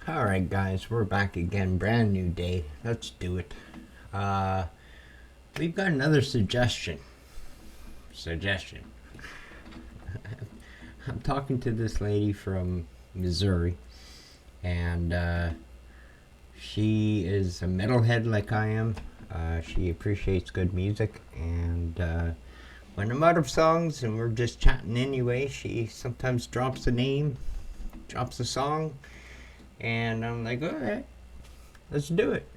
Alright guys, we're back again, brand new day. Let's do it. We've got another suggestion. I'm talking to this lady from Missouri, and she is a metalhead like I am. She appreciates good music, and when I'm out of songs and we're just chatting anyway, she sometimes drops a name, drops a song, and I'm like, alright, let's do it.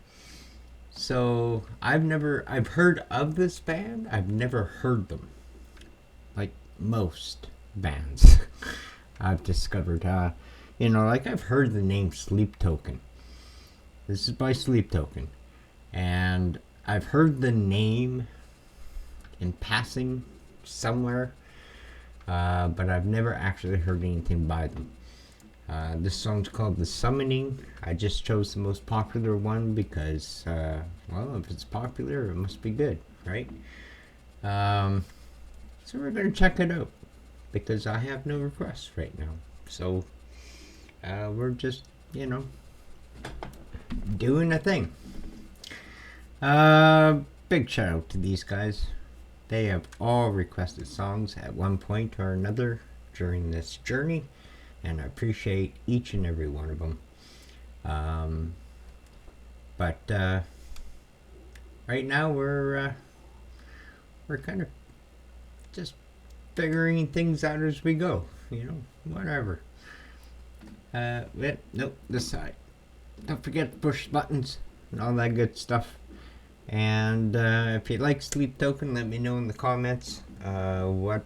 So I've heard of this band. I've never heard them. Like most bands I've discovered. I've heard the name Sleep Token. This is by Sleep Token. And I've heard the name in passing somewhere, but I've never actually heard anything by them. This song's called The Summoning. I just chose the most popular one because, if it's popular, it must be good, right? So we're going to check it out because I have no requests right now. So we're just, doing a thing. Big shout out to these guys. They have all requested songs at one point or another during this journey, and I appreciate each and every one of them. But right now we're kind of just figuring things out as we go. Whatever. Nope, this side. Don't forget to push buttons and all that good stuff. And if you like Sleep Token, let me know in the comments what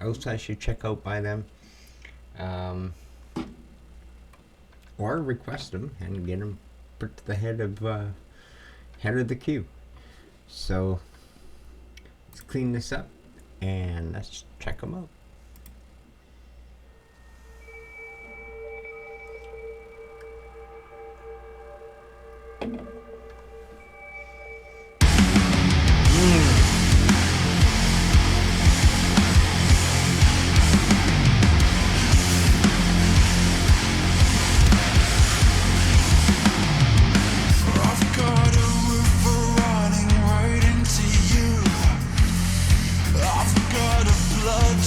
else I should check out by them. Or request them and get them put to the head of the queue. So let's clean this up and let's check them out. Blood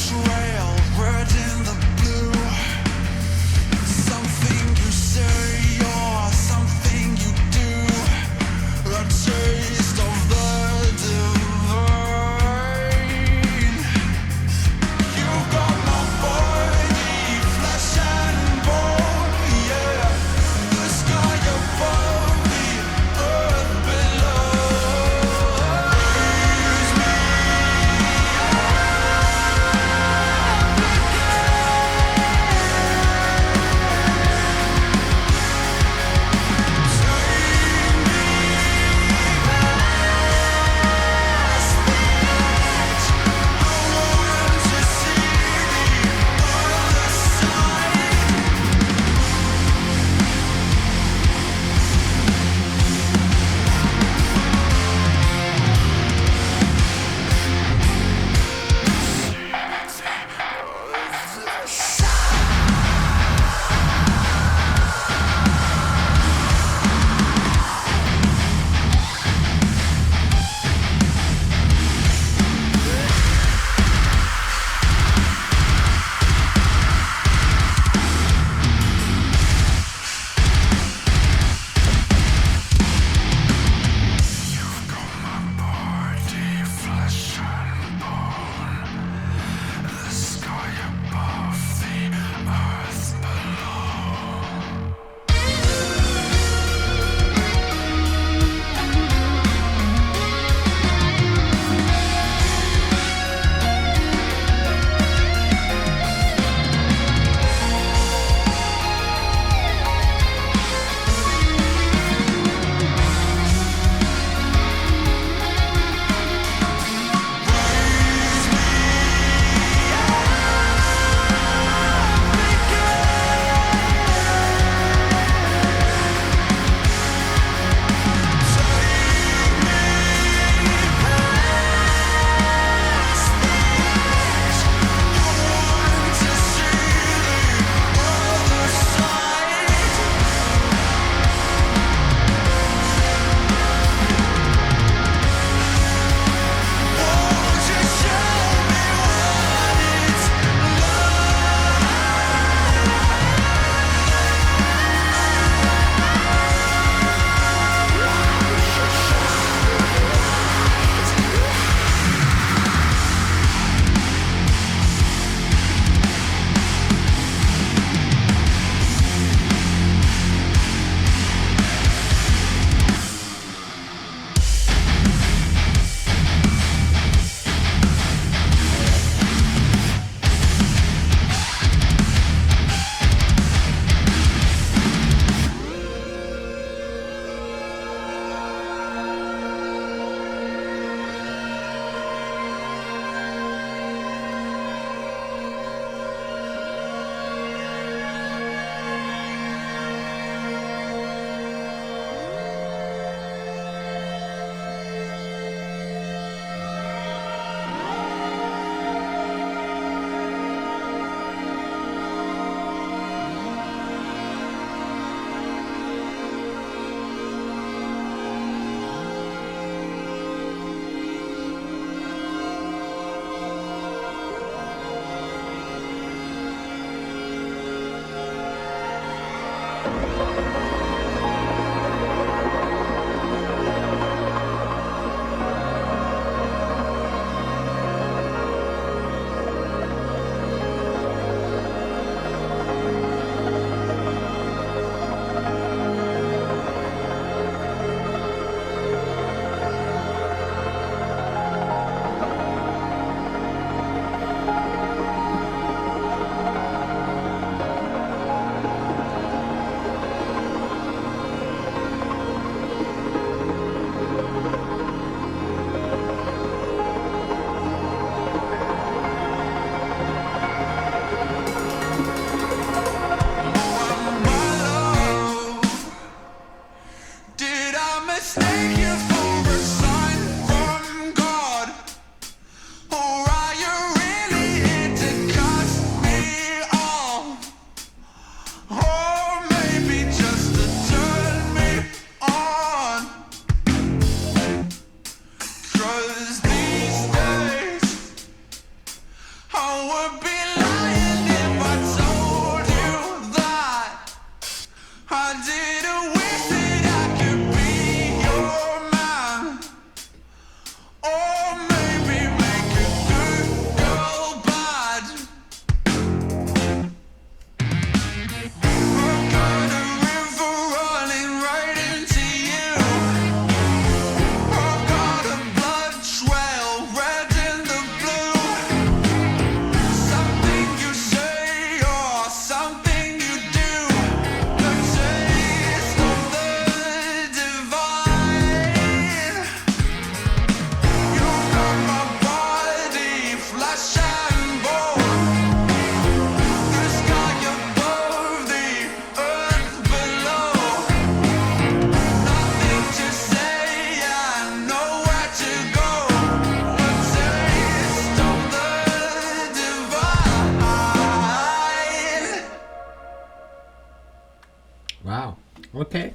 Wow. Okay.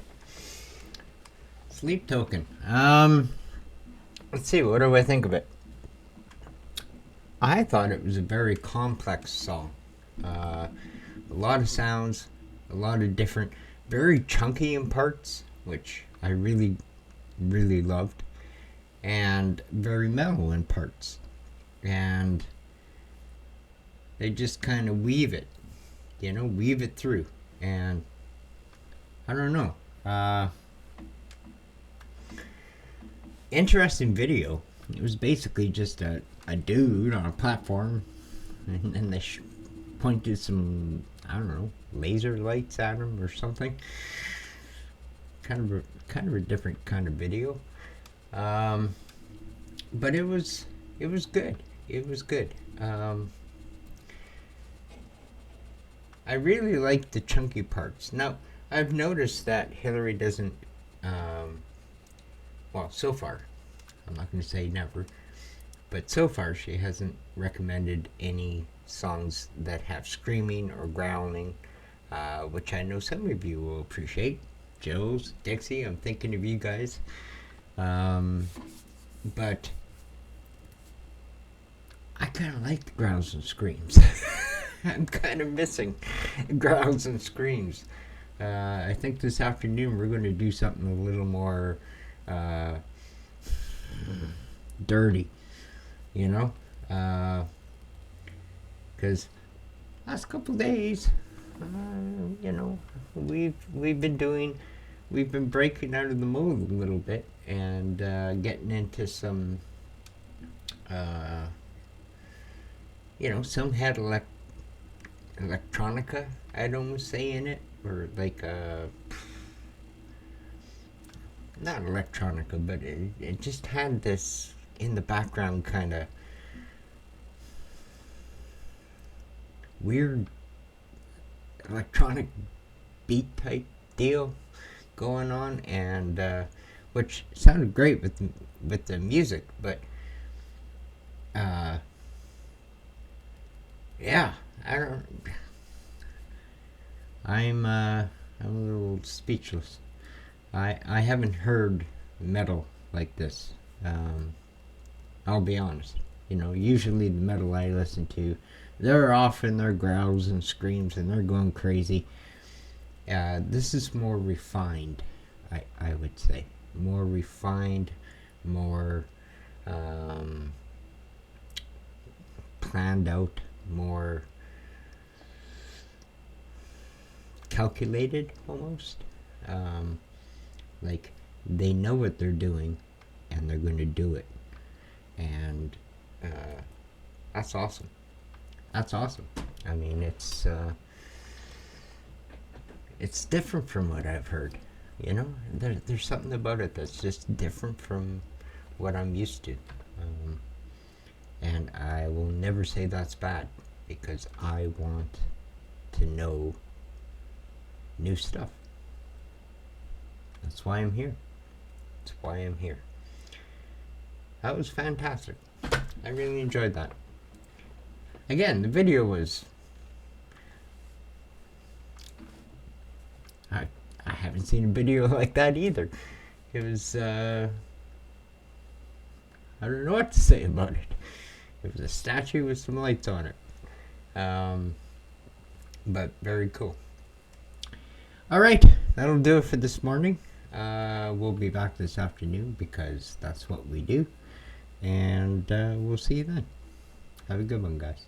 Sleep Token. Let's see. What do I think of it? I thought it was a very complex song. A lot of sounds, a lot of different, very chunky in parts, which I really, really loved, and very mellow in parts. And they just kind of weave it, weave it through. And I don't know. Interesting video. It was basically just a dude on a platform, and then they pointed some, I don't know, laser lights at him or something. Kind of a different kind of video. But it was good. It was good. I really liked the chunky parts. Now, I've noticed that Hillary doesn't, well, so far, I'm not going to say never, but so far she hasn't recommended any songs that have screaming or growling, which I know some of you will appreciate. Joe's, Dixie, I'm thinking of you guys. But I kind of like the growls and screams. I'm kind of missing growls and screams. I think this afternoon we're going to do something a little more dirty, because last couple days, we've been breaking out of the mold a little bit and getting into some, some had electronica, I'd almost say, in it, or like not electronica, but it just had this in the background kind of weird electronic beat type deal going on, and which sounded great with the music, but yeah, I'm a little speechless. I haven't heard metal like this. I'll be honest. Usually the metal I listen to, they're off in their growls and screams and they're going crazy. This is more refined, I would say. More refined, more planned out, more calculated almost. Like they know what they're doing and they're going to do it. And that's awesome. That's awesome. I mean, it's different from what I've heard. You know, there's something about it that's just different from what I'm used to. And I will never say that's bad, because I want to know new stuff. That's why I'm here. That's why I'm here. That was fantastic. I really enjoyed that. Again, the video was... I haven't seen a video like that either. It was, I don't know what to say about it. It was a statue with some lights on it. But very cool. Alright, that'll do it for this morning. We'll be back this afternoon because that's what we do. And we'll see you then. Have a good one, guys.